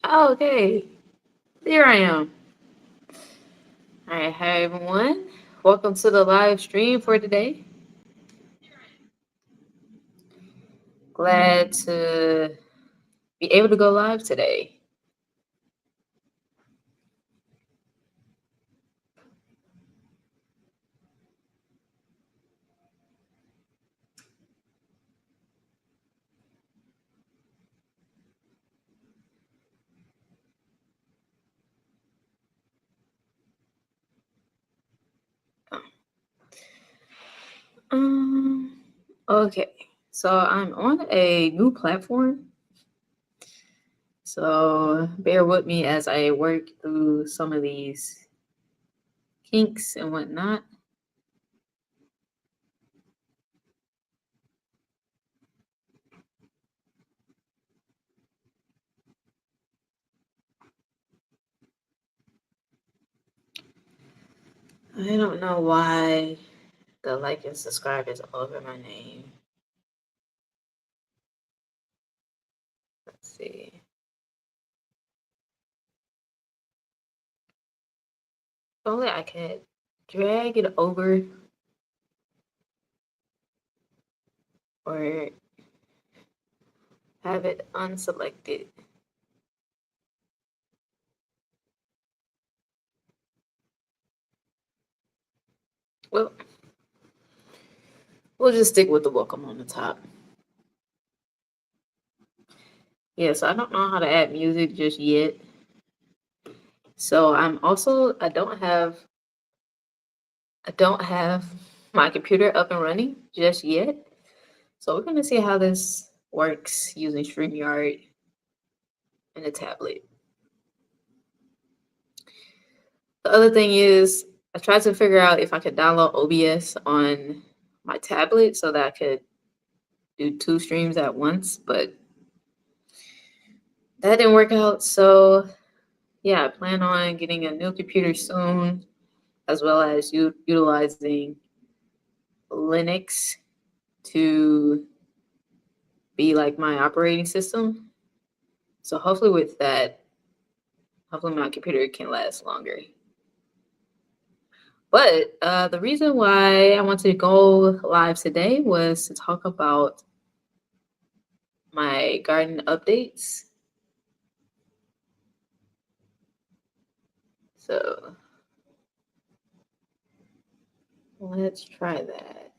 Oh, okay, there I am. All right, hi everyone. Welcome to the live stream for today. Glad to be able to go live today. Um, okay, so I'm on a new platform, so bear with me as I work through some of these kinks and whatnot. I don't know why the like and subscribe is over my name. Let's see. If only I could drag it over or have it unselected. Well, we'll just stick with the welcome on the top. Yeah, so I don't know how to add music just yet. So I don't have my computer up and running just yet. So we're gonna see how this works using StreamYard and a tablet. The other thing is I tried to figure out if I could download OBS on my tablet so that I could do two streams at once, but that didn't work out. So yeah, I plan on getting a new computer soon, as well as utilizing Linux to be like my operating system. So hopefully with that, hopefully my computer can last longer. But the reason why I wanted to go live today was to talk about my garden updates. So let's try that.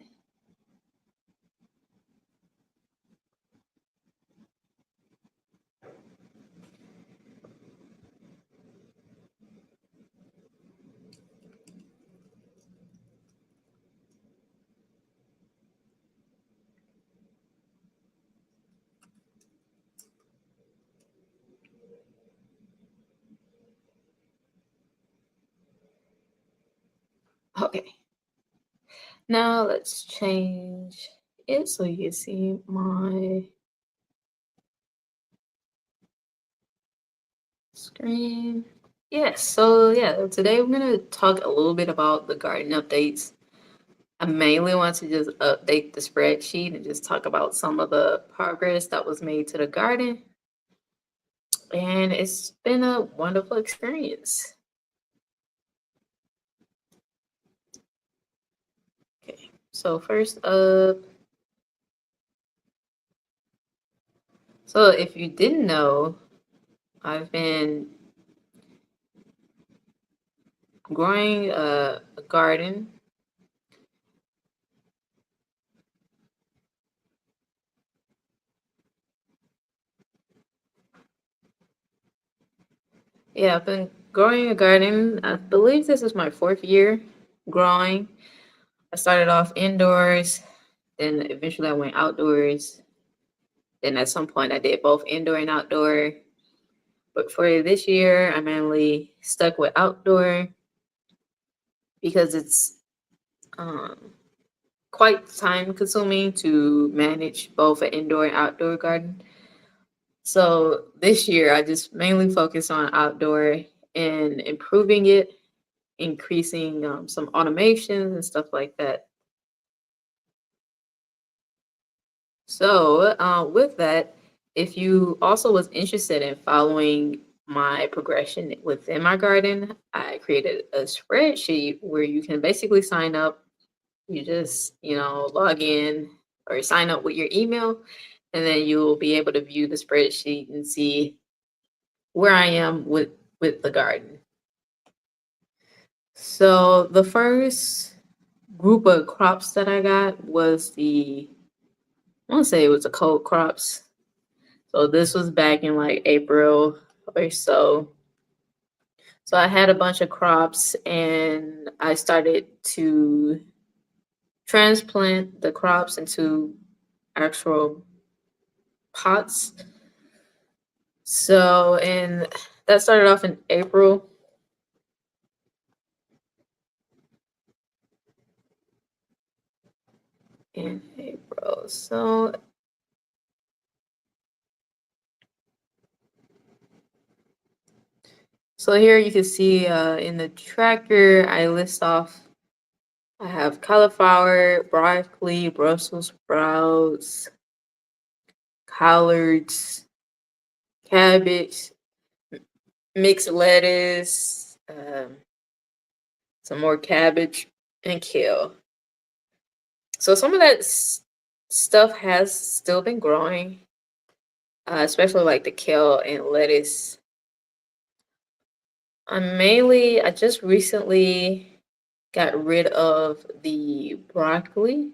Okay. Now let's change it so you can see my screen. Yes, so yeah, today we're gonna talk a little bit about the garden updates. I mainly want to just update the spreadsheet and just talk about some of the progress that was made to the garden. And it's been a wonderful experience. Okay, so first up, so if you didn't know, I've been growing a garden. Yeah, I've been growing a garden. I believe this is my fourth year growing. I started off indoors, then eventually I went outdoors. Then at some point I did both indoor and outdoor. But for this year, I mainly stuck with outdoor because it's um, quite time consuming to manage both an indoor and outdoor garden. So this year, I just mainly focus on outdoor and improving it, increasing some automations and stuff like that. So with that, if you also was interested in following my progression within my garden, I created a spreadsheet where you can basically sign up. You just, log in or sign up with your email, and then you'll be able to view the spreadsheet and see where I am with the garden. So the first group of crops that I got was I want to say it was the cold crops. So this was back in like April or so. So I had a bunch of crops and I started to transplant the crops into actual pots. So, and that started off in April. In April. So here you can see in the tracker, I list off, I have cauliflower, broccoli, Brussels sprouts, collards, cabbage, mixed lettuce, some more cabbage, and kale. So some of that stuff has still been growing, especially like the kale and lettuce. I just recently got rid of the broccoli.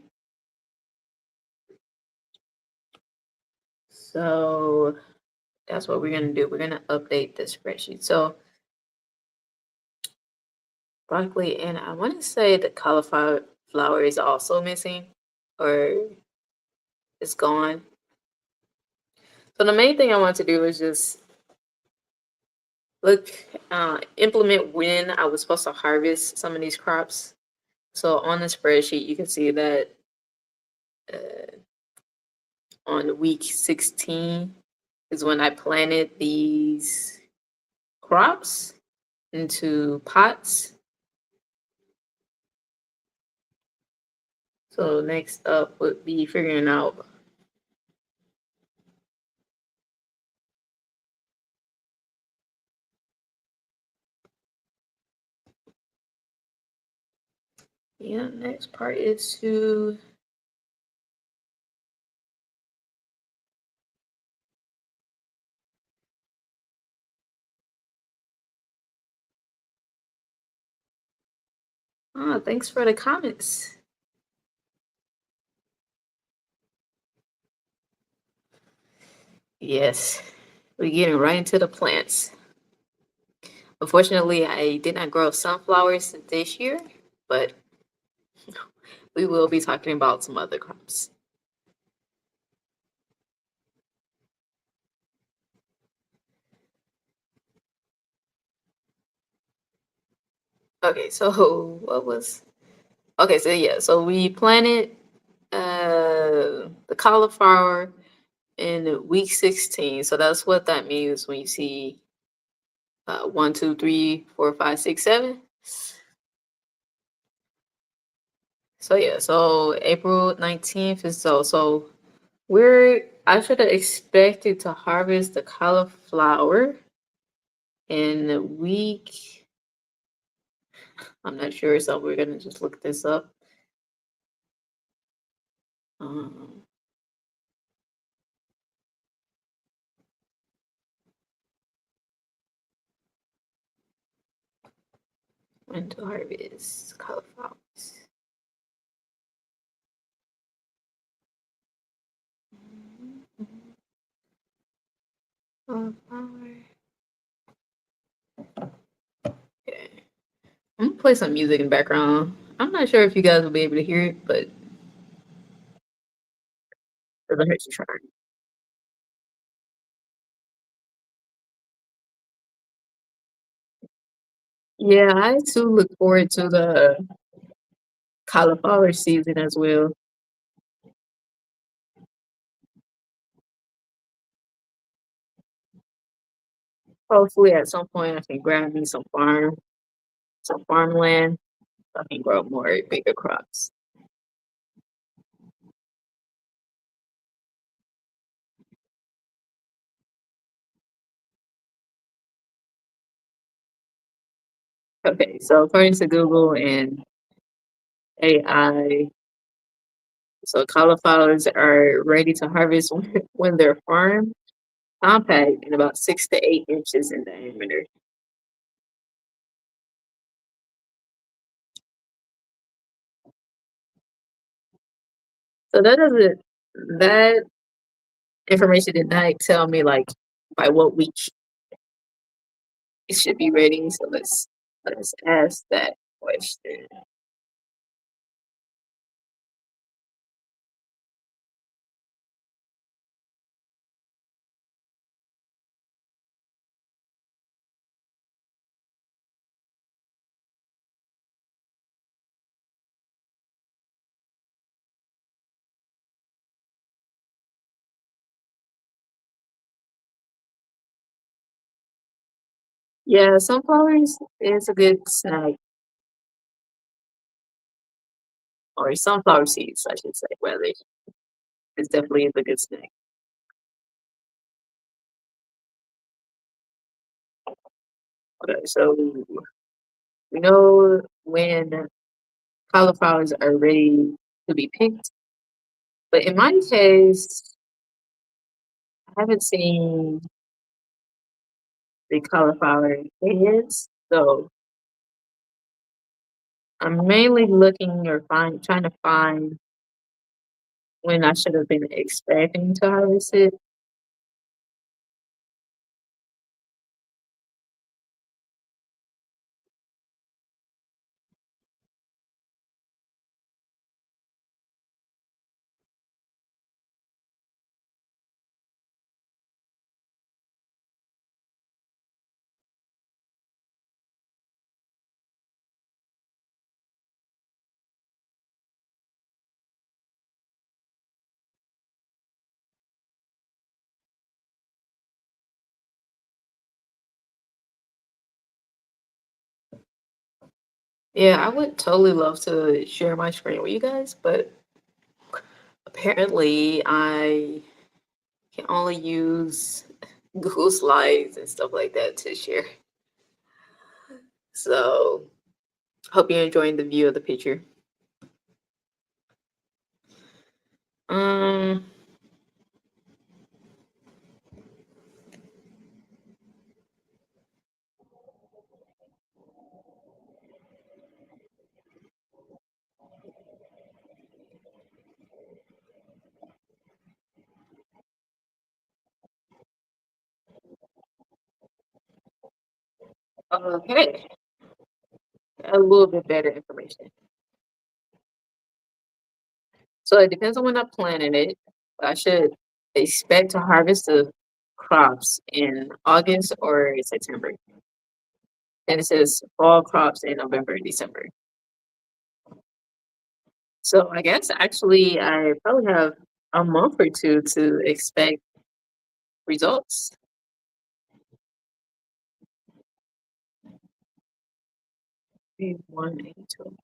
So that's what we're gonna do. We're gonna update the spreadsheet. So broccoli, and I want to say the cauliflower flower is also missing, or it's gone. So the main thing I want to do is just look, implement when I was supposed to harvest some of these crops. So on the spreadsheet, you can see that uh, on week 16 is when I planted these crops into pots. So next up would be figuring out. Yeah, next part is to thanks for the comments. Yes, we're getting right into the plants. Unfortunately, I did not grow sunflowers this year, but we will be talking about some other crops. Okay, so what was okay, so yeah, so we planted the cauliflower in week 16. So that's what that means when you see 1, 2, 3, 4, 5, 6, 7. So yeah, so April 19th is so I should have expected to harvest the cauliflower in the week. I'm not sure, so we're gonna just look this up. Um, when to harvest cauliflowers. Cauliflower. Okay. I'm gonna play some music in the background. I'm not sure if you guys will be able to hear it, but it doesn't hurt to try. Yeah, I too look forward to the cauliflower season as well. Hopefully, at some point, I can grab me some farmland. So I can grow more bigger crops. Okay, so according to Google and AI, so cauliflowers are ready to harvest when they're firm, compact, and about 6 to 8 inches in diameter. So that information did not tell me like by what week it should be ready. So let's ask that question. Yeah, sunflowers is a good snack, or sunflower seeds, I should say. Rather, it's definitely is a good snack. Okay, so we know when cauliflowers are ready to be picked, but in my case, I haven't seen the cauliflower heads, so I'm mainly looking or trying to find when I should have been expecting to harvest it. Yeah, I would totally love to share my screen with you guys, but apparently I can only use Google Slides and stuff like that to share. So, hope you're enjoying the view of the picture. Um, okay, a little bit better information. So it depends on when I planted it. I should expect to harvest the crops in August or September. And it says fall crops in November and December. So I guess actually I probably have a month or two to expect results. 182.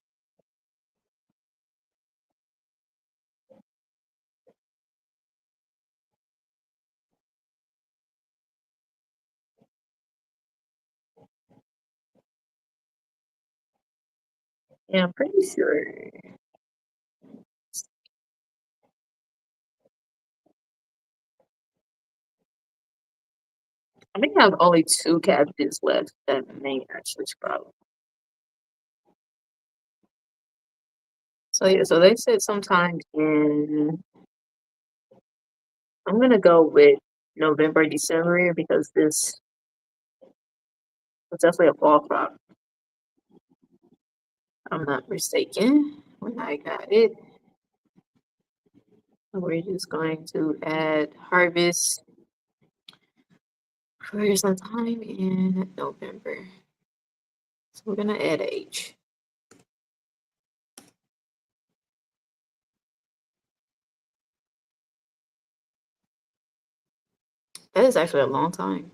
Yeah, I'm pretty sure. I think I have only two cabbages left that may actually sprout. So yeah, so they said sometime in I'm gonna go with November, December because this was definitely a fall crop. I'm not mistaken when I got it. We're just going to add harvest for some time in November. So we're gonna add age. That is actually a long time.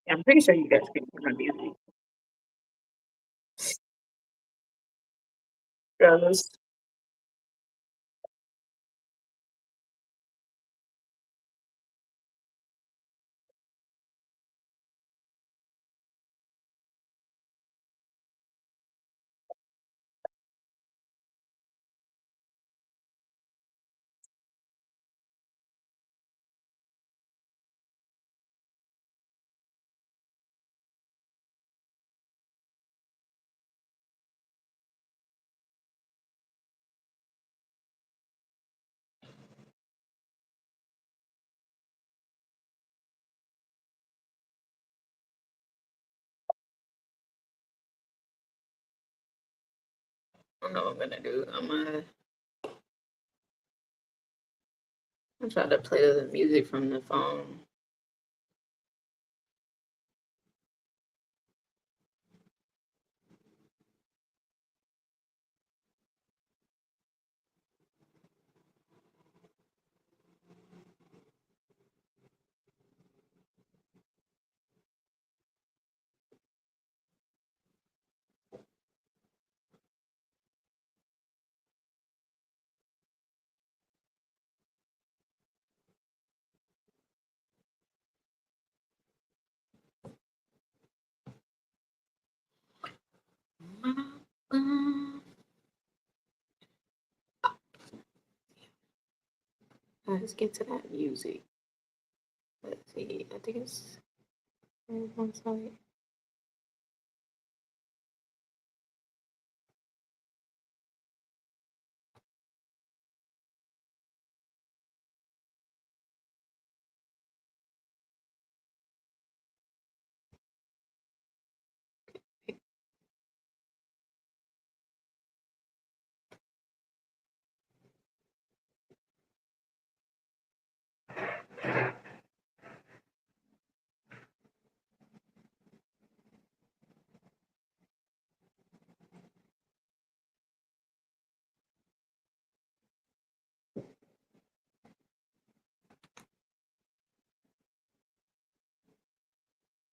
I'm pretty sure you guys can hear my music. Gross. I don't know what I'm gonna do. I'm trying to play the music from the phone. Let's get to that music. Let's see. I think it's one side.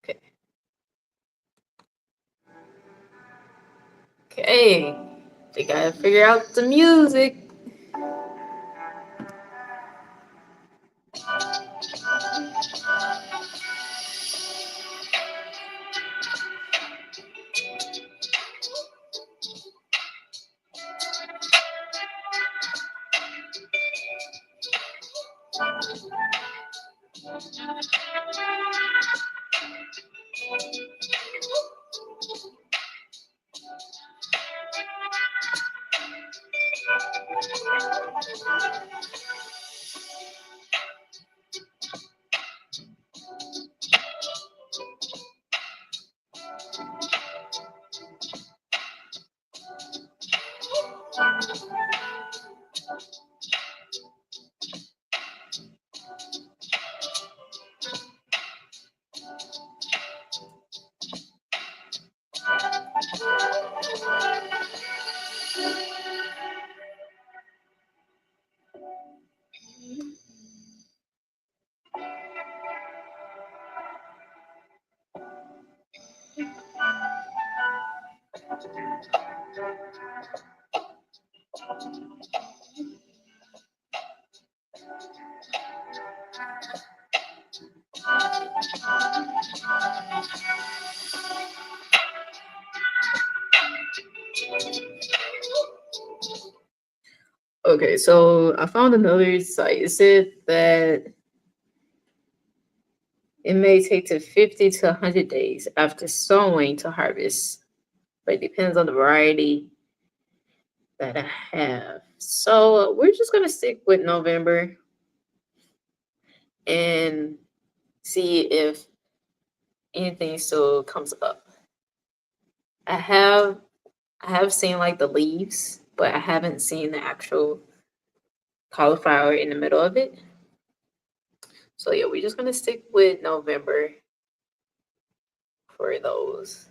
Okay. Okay. They gotta figure out the music. Okay, so I found another site. It said that it may take to 50 to 100 days after sowing to harvest, but it depends on the variety that I have. So we're just gonna stick with November and see if anything still comes up. I have I have seen like the leaves, but I haven't seen the actual cauliflower in the middle of it. So yeah, we're just gonna stick with November for those.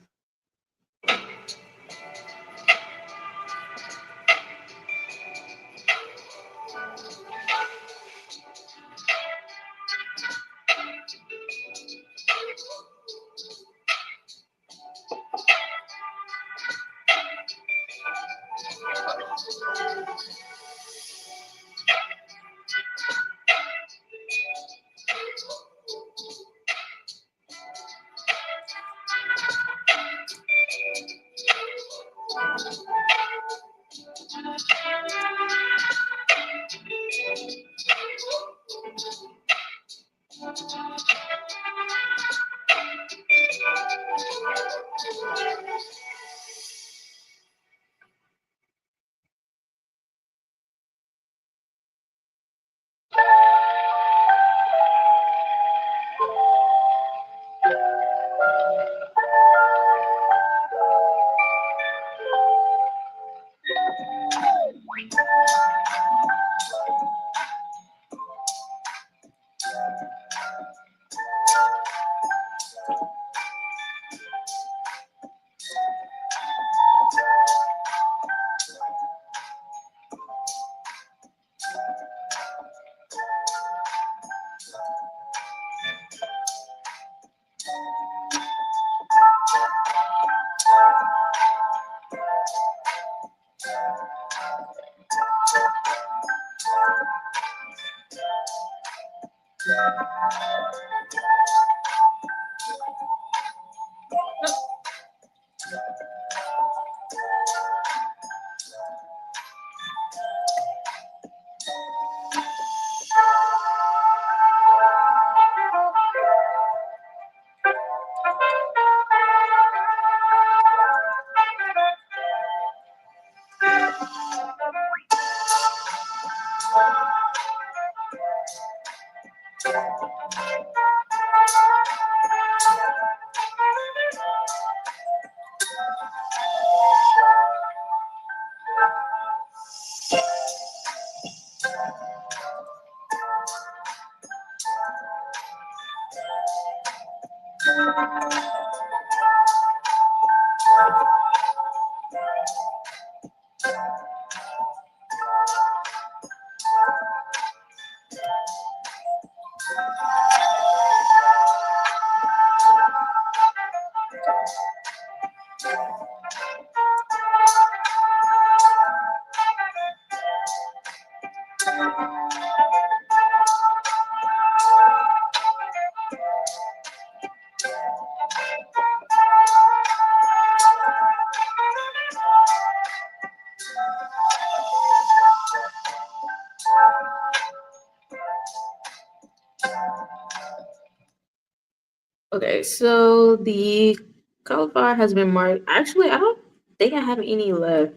Okay, so the cauliflower has been marked. Actually, I don't think I have any left.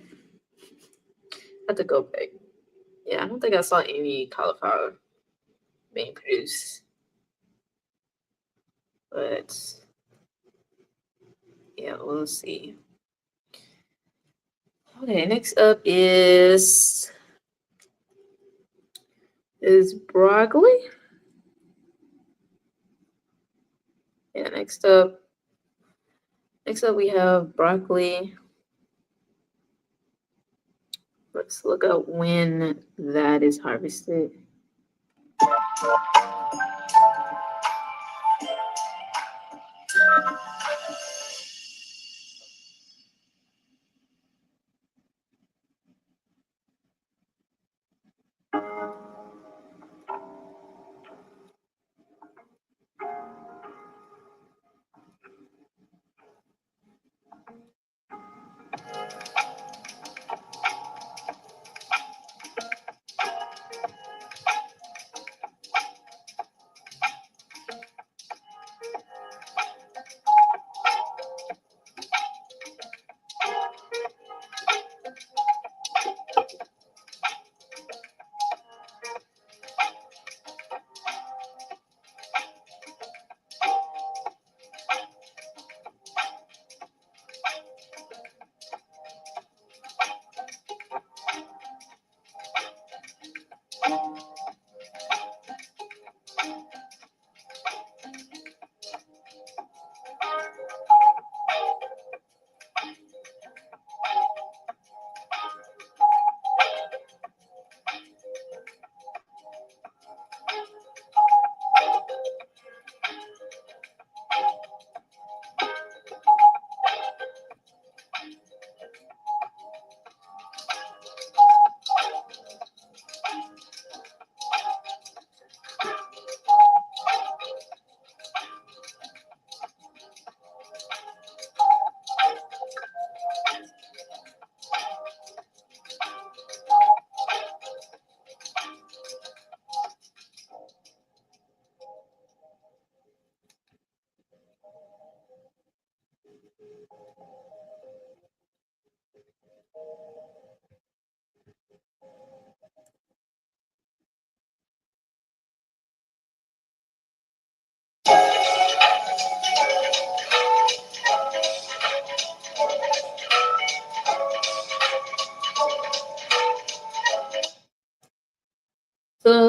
I have to go back. Yeah, I don't think I saw any cauliflower being produced. But yeah, we'll see. Okay, next up is broccoli. Yeah, next up we have broccoli. Let's look up when that is harvested.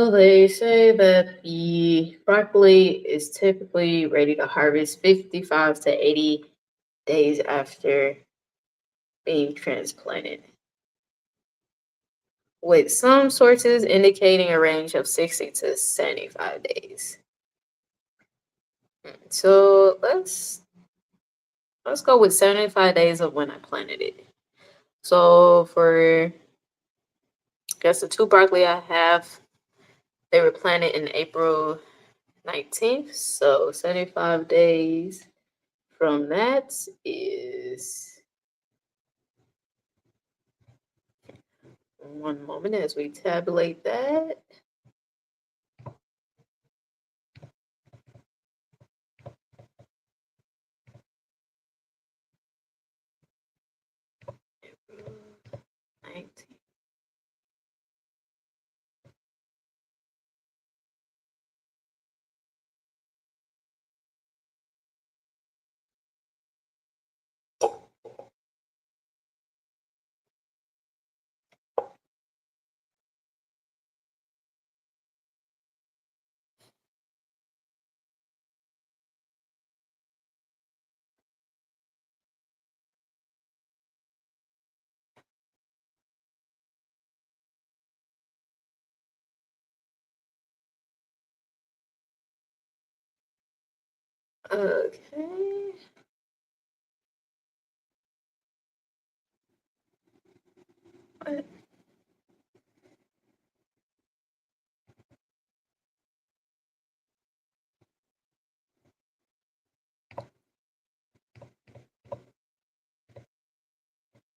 So they say that the broccoli is typically ready to harvest 55 to 80 days after being transplanted, with some sources indicating a range of 60 to 75 days. So let's go with 75 days of when I planted it. So for I guess the two broccoli I have, they were planted in April 19th. So 75 days from that is one moment as we tabulate that. April 19th. Okay.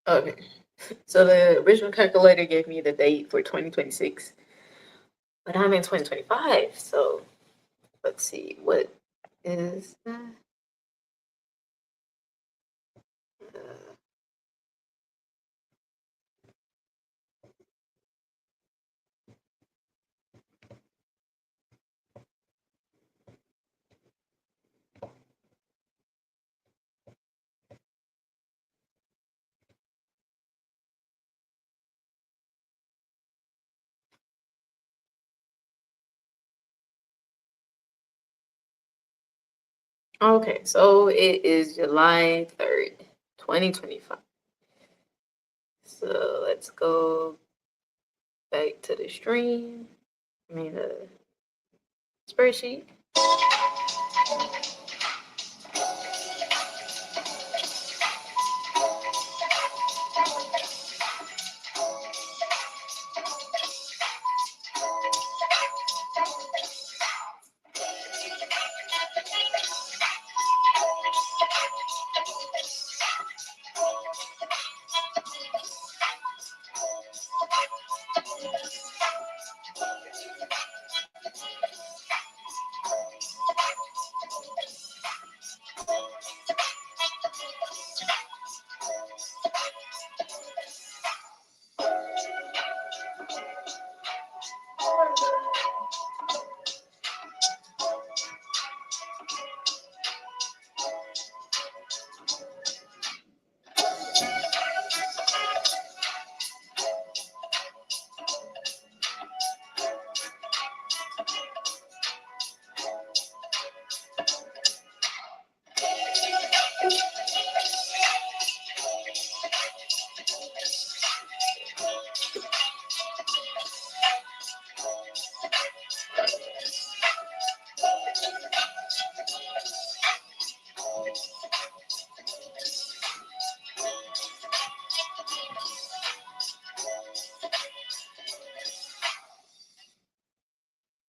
Okay. So the original calculator gave me the date for 2026, but I'm in 2025. So let's see, what is that? Okay, so it is July 3rd, 2025. So let's go back to the stream. I mean, the spreadsheet.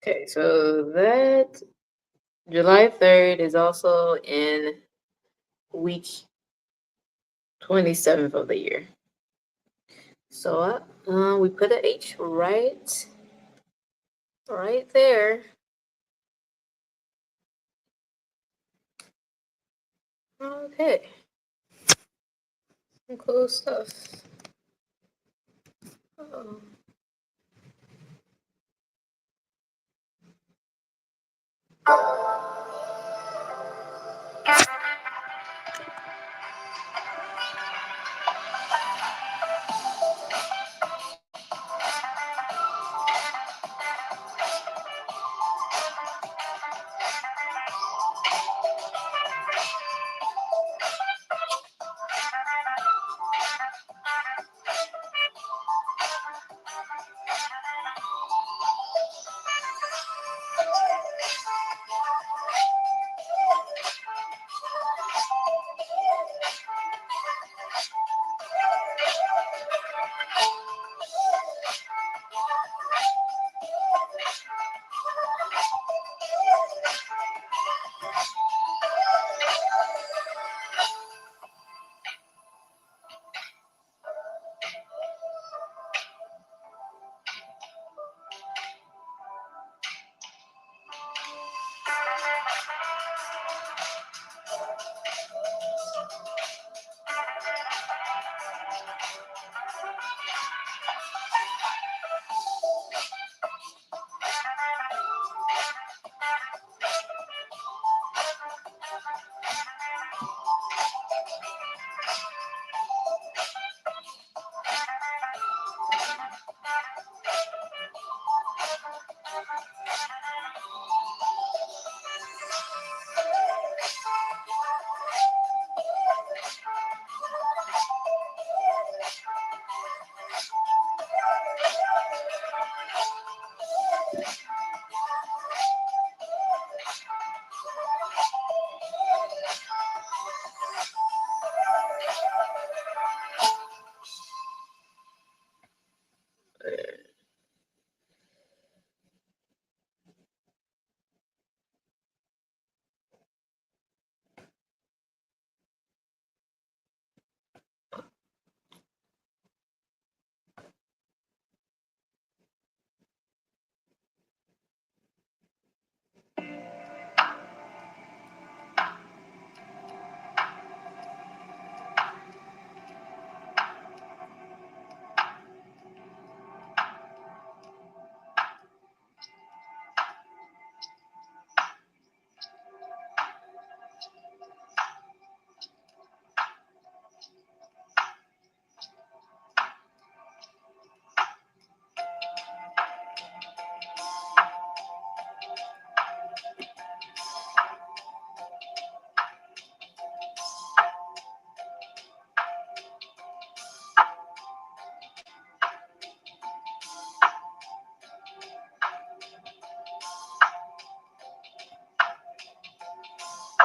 Okay, so that July 3rd is also in week 27th of the year. So we put an H right there. Okay, some cool stuff. Oh.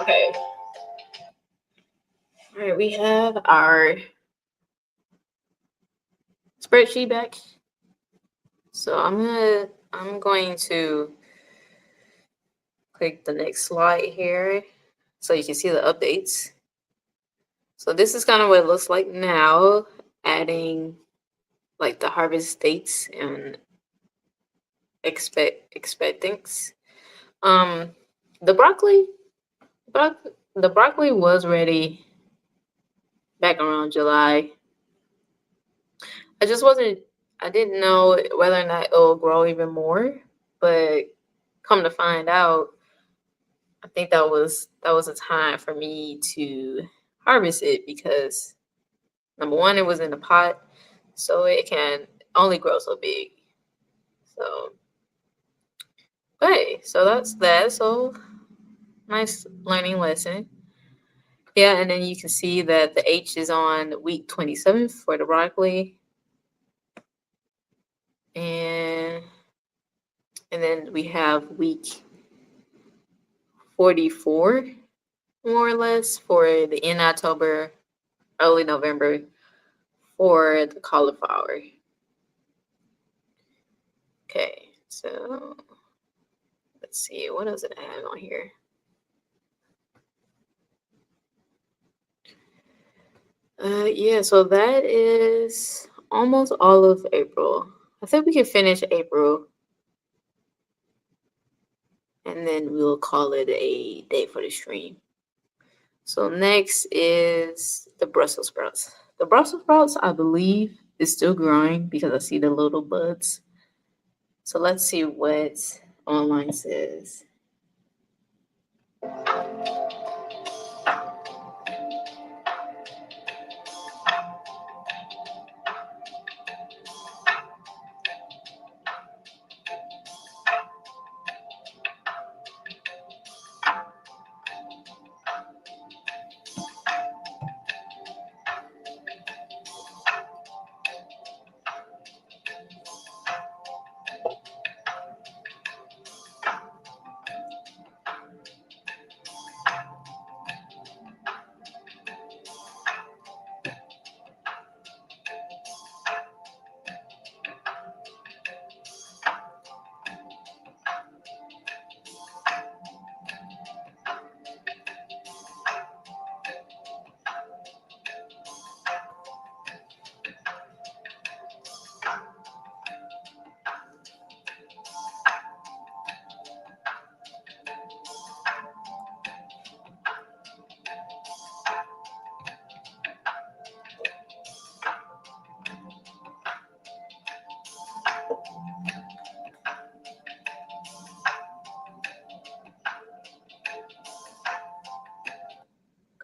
Okay. All right, we have our spreadsheet back. So I'm going to click the next slide here so you can see the updates. So this is kind of what it looks like now, adding like the harvest dates and expectings. Um, the the broccoli was ready back around July. I just wasn't. I didn't know whether or not it'll grow even more, but come to find out, I think that was a time for me to harvest it because number one, it was in a pot, so it can only grow so big. So, hey, so that's that. So nice learning lesson. Yeah, and then you can see that the H is on week 27 for the broccoli, and and then we have week 44 more or less for the end October, early November for the cauliflower. Okay, so let's see what does it have on here. Yeah, so that is almost all of April. I think we can finish April and then we'll call it a day for the stream. So next is the Brussels sprouts. The Brussels sprouts, I believe, is still growing because I see the little buds. So let's see what online says.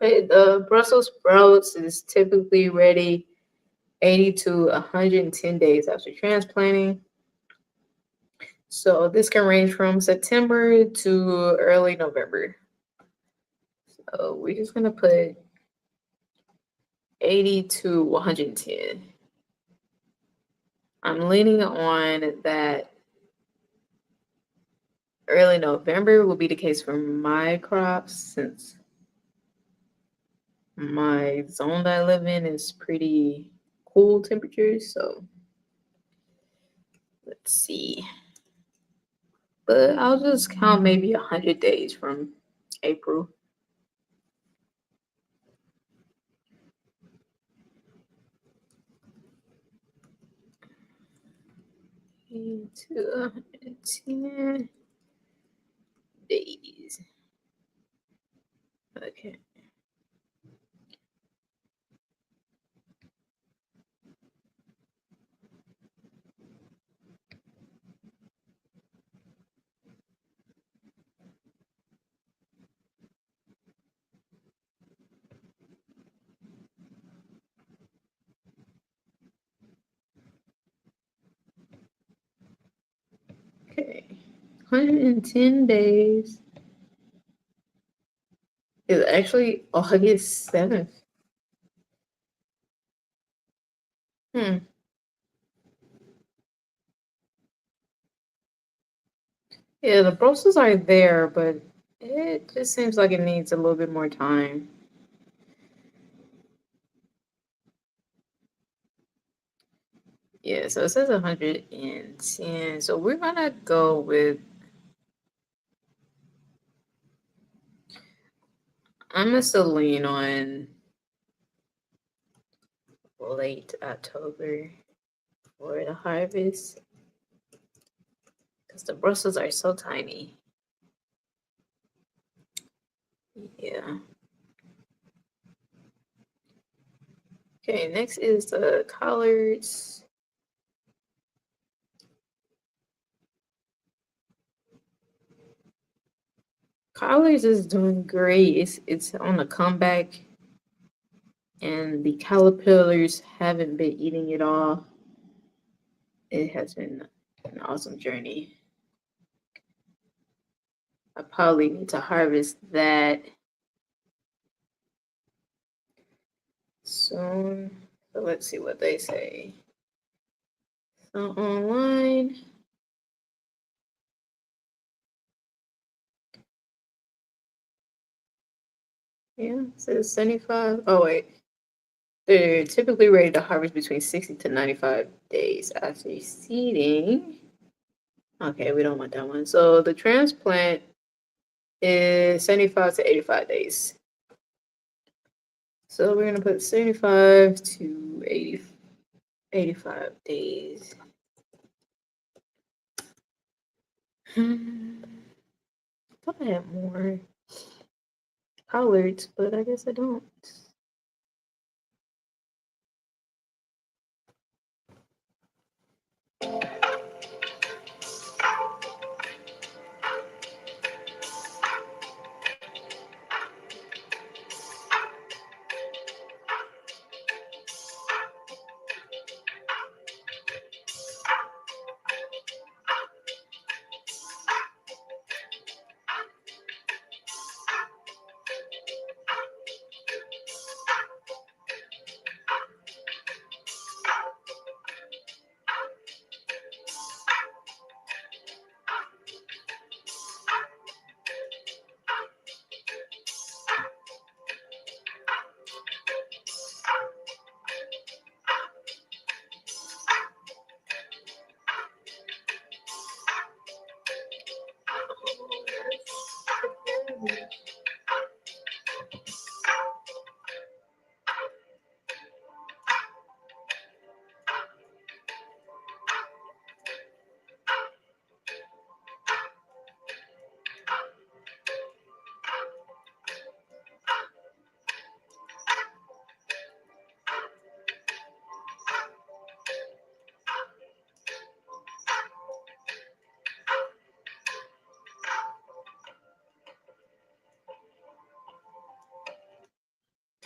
Okay, the Brussels sprouts is typically ready 80 to 110 days after transplanting. So this can range from September to early November. So we're just gonna put 80 to 110. I'm leaning on that early November will be the case for my crops since my zone that I live in is pretty cool temperatures. So let's see. But I'll just count maybe 100 days from April. To 110 days. Okay. Okay. 110 days is actually August 7th. Hmm. Yeah, the process are there, but it just seems like it needs a little bit more time. Yeah, so it says 110. So we're gonna go with, I'm gonna still lean on late October for the harvest because the Brussels are so tiny. Yeah. Okay, next is the collards. Collards is doing great. It's on a comeback, and the caterpillars haven't been eating it all. It has been an awesome journey. I probably need to harvest that soon. So let's see what they say. So online, yeah, it says 75. Oh wait. They're typically ready to harvest between 60 to 95 days after seeding. Okay, we don't want that one. So the transplant is 75 to 85 days. So we're gonna put 75 to 80, 85 days. I thought I had more collards, but I guess I don't.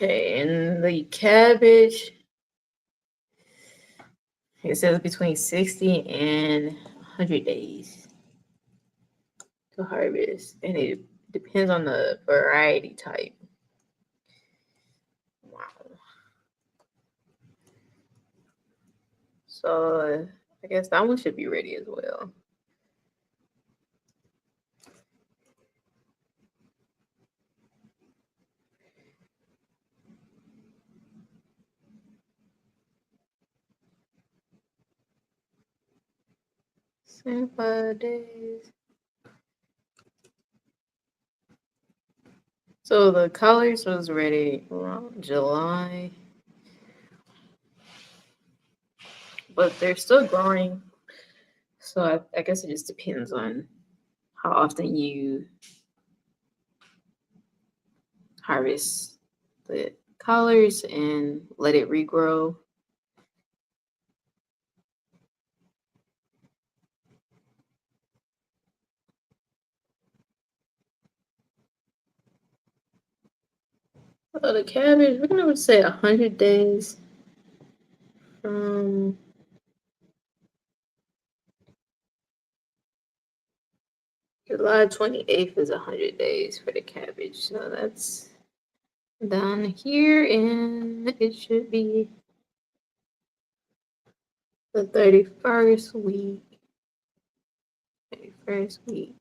Okay, and the cabbage, it says between 60 and 100 days to harvest, and it depends on the variety type. Wow. So I guess that one should be ready as well. Same 5 days. So the colors was ready around July, but they're still growing. So I guess it just depends on how often you harvest the colors and let it regrow. So the cabbage, we're gonna say 100 days from July 28th is 100 days for the cabbage. So that's down here, and it should be the 31st week. 31st week.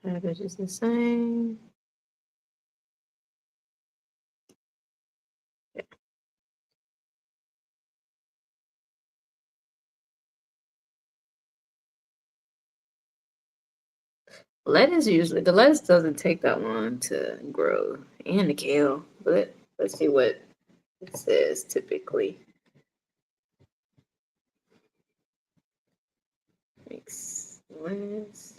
Cabbage is the same. Yeah. Lettuce usually, the lettuce doesn't take that long to grow, and the kale. But let's see what it says typically. Makes lettuce.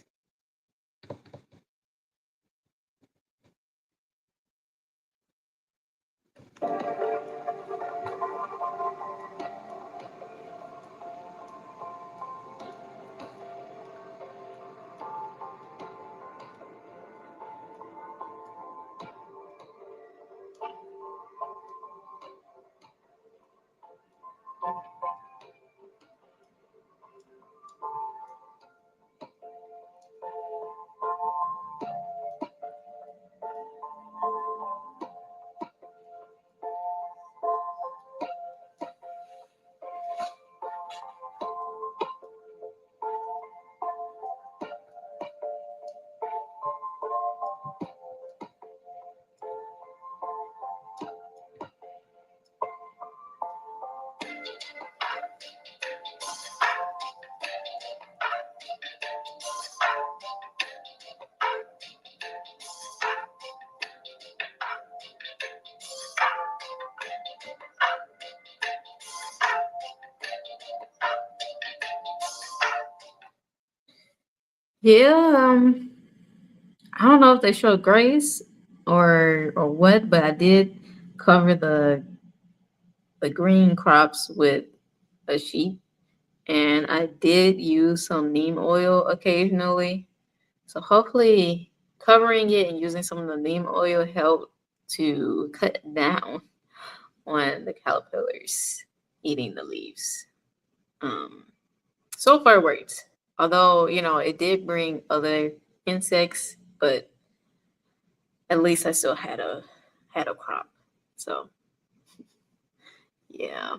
Yeah, I don't know if they show grace or what, but I did cover the green crops with a sheet, and I did use some neem oil occasionally. So hopefully, covering it and using some of the neem oil helped to cut down on the caterpillars eating the leaves. Um, so far it worked. Although, it did bring other insects, but at least I still had a crop. So yeah.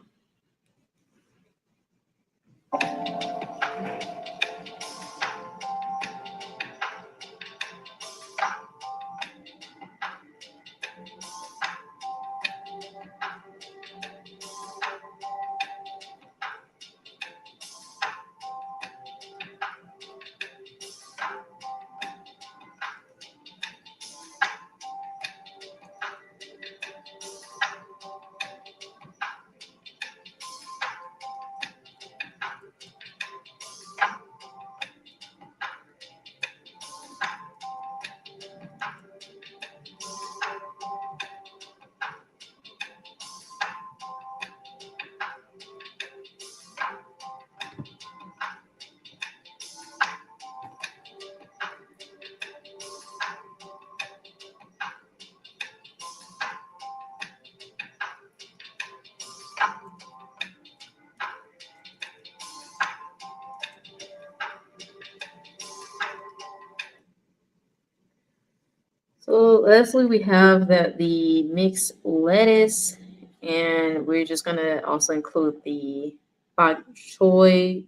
lastly, we have the mixed lettuce, and we're just gonna also include the bok choy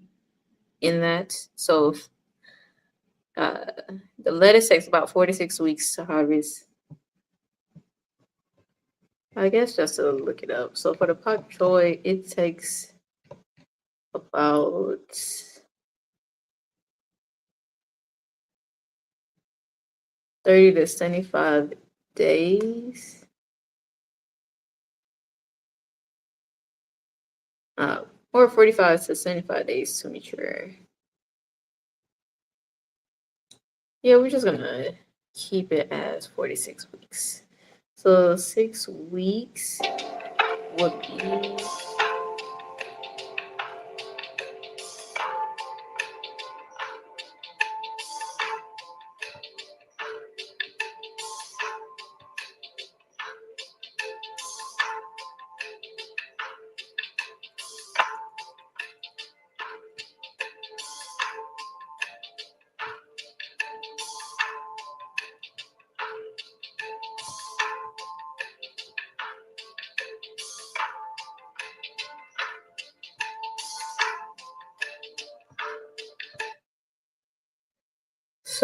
in that. So uh, the lettuce takes about 4 to 6 weeks to harvest. I guess just to look it up. So for the bok choy, it takes about 30 to 75 days. Or 45 to 75 days to mature. Yeah, we're just gonna keep it as 46 weeks. So 6 weeks would be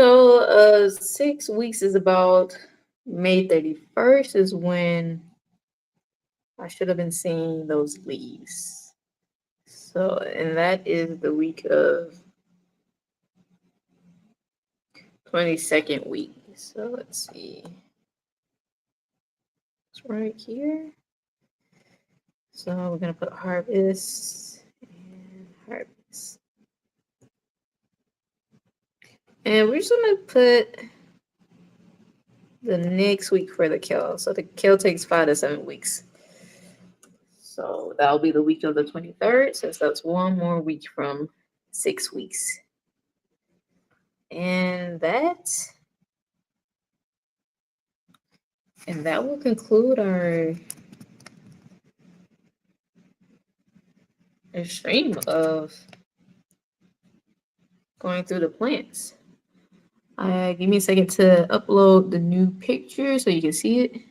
so 6 weeks is about May 31st is when I should have been seeing those leaves. So and that is the week of 22nd week. So let's see. It's right here. So we're gonna put harvest and harvest. And we're just gonna put the next week for the kill. So the kill takes 5 to 7 weeks. So that'll be the week of the 23rd, since that's one more week from 6 weeks. And that will conclude our stream of going through the plants. Give me a second to upload the new picture so you can see it.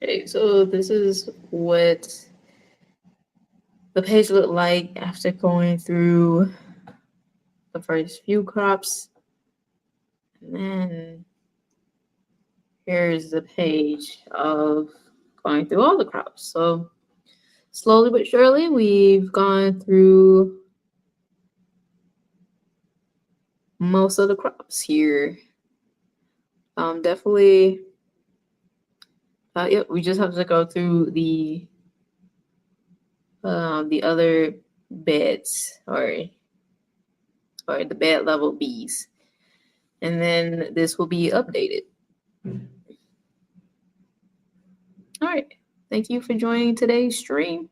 Okay, so this is what the page looked like after going through the first few crops. And then here's the page of going through all the crops. So slowly but surely, we've gone through most of the crops here. Definitely, we just have to go through the other beds or the bed level Bs, and then this will be updated. All right. Thank you for joining today's stream.